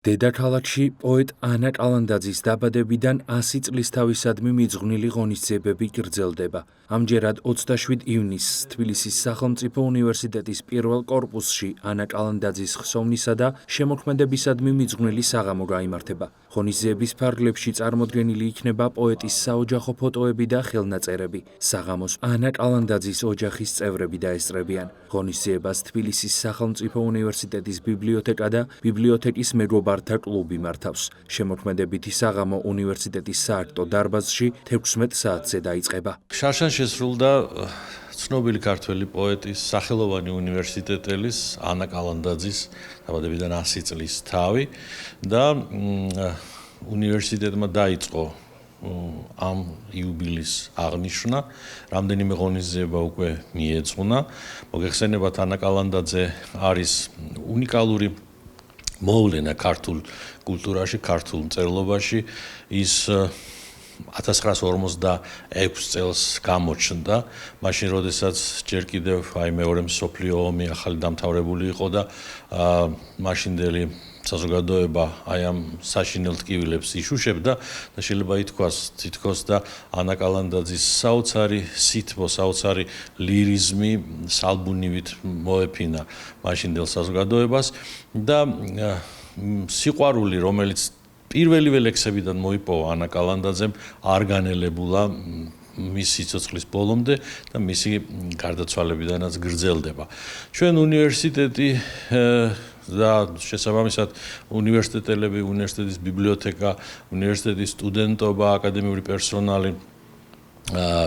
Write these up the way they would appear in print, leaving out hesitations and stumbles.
დედაქალაქში პოეტ ანა კალანდაძის დაბადებიდან 100 წლის თავისადმი მიძღვნილი ღონისძიებები გრძელდება. ამჯერად 27 ივნისს თბილისის სახელმწიფო უნივერსიტეტის პირველ კორპუსში ანა კალანდაძის ხსოვნისა და შემოქმედებისადმი მიძღვნილი საღამო გაიმართება. ღონისძიების ფარგლებში წარმოდგენილი იქნება პოეტის საოჯახო ფოტოები და ხელნაწერები. საღამოს ანა კალანდაძის ოჯახის წევრები დაესწრებიან. ღონისძიებას თბილისის სახელმწიფო უნივერსიტეტის ბიბლიოთეკა და ბიბლიოთეკის მეგობართა კლუბი მართავს. შემოქმედებითი საღამო უნივერსიტეტის სააქტო დარბაზში 16 საათზე დაიწყება. შარშან შესრულდა ცნობილი ქართველი პოეტის, სახელოვანი უნივერსიტეტელის ანა კალანდაძის დაბადებიდან 100 წლის თავი და უნივერსიტეტმა დაიწყო ამ იუბილის აღნიშვნა, რამდენიმე ღონისძიება უკვე მიეძღვნა. მოგეხსენებათ, ანა კალანდაძე არის უნიკალური მოვლენა ქართულ კულტურაში, ქართულ მწერლობაში. ის 1946 წელს გამოჩნდა, მაშინ როდესაც ჯერ კიდევ მეორე მსოფლიო ომი ახალი დამთავრებული იყო და მაშინდელი საზოგადოება ამ საშინელ ტკივილებს იშუშებდა და შეიძლება ითქვას თითქოს და ანა კალანდაძის საოცარი სითბო, საოცარი ლირიზმი სალბუნივით მოეფინა მაშინდელ საზოგადოებას და სიყვარული, რომელიც პირველივე ლექსებიდან მოიპოვა ანა კალანდაძემ, არ განელებულა მის სიცოცხლის ბოლომდე და მისი გარდაცვალებიდანაც გრძელდება. ჩვენ უნივერსიტეტი და შესაბამისად უნივერსიტეტელები, უნივერსიტეტის ბიბლიოთეკა, უნივერსიტეტის სტუდენტობა, აკადემიური პერსონალი,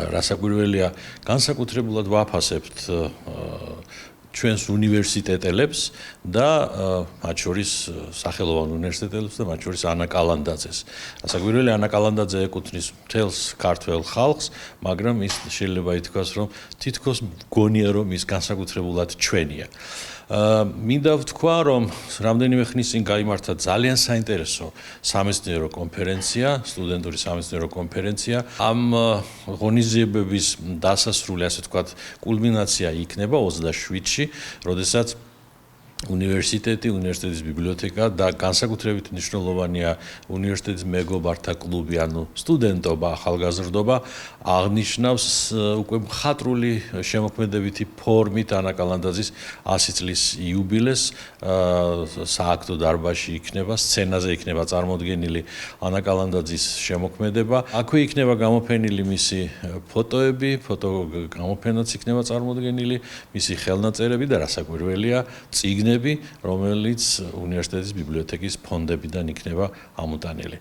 რასაკვირველია, განსაკუთრებულად ვაფასებთ ჩვენს უნივერსიტეტელებს და მათ შორის სახელოვან უნივერსიტეტელებს და მათ შორის ანა კალანდაძეს. რასაკვირველია, ანა კალანდაძე ეკუთვნის მთელს ქართველ ხალხს, მაგრამ ის შეიძლება ითქვას, რომ თითქოს მგონია, რომ ის განსაკუთრებულად ჩვენია. მინდა ვთქვა, რომ რამდენიმე ხნის წინ გაიმართა ძალიან საინტერესო სამეცნიერო კონფერენცია, სტუდენტური სამეცნიერო კონფერენცია. ამ ღონისძიებების დასასრული, ასე ვთქვათ, კულმინაცია იქნება 27-ში, როდესაც უნივერსიტეტი, უნივერსიტეტის ბიბლიოთეკა და განსაკუთრებით მნიშვნელოვანია უნივერსიტეტის მეგობართა კლუბი, ანუ სტუდენტობა, ახალგაზრდობა აღნიშნავს უკვე მხატვრული შემოქმედებითი ფორმით ანა კალანდაძის 100 წლის იუბილეს. სააქტო დარბაზში იქნება, სცენაზე იქნება წარმოდგენილი ანა კალანდაძის შემოქმედება. აქვე იქნება გამოფენილი მისი ფოტოები, გამოფენაც იქნება წარმოდგენილი, მისი ხელნაწერები და რასაკვირველია, წიგნები, რომელიც უნივერსიტეტის ბიბლიოთეკის ფონდებიდან იქნება ამოტანილი.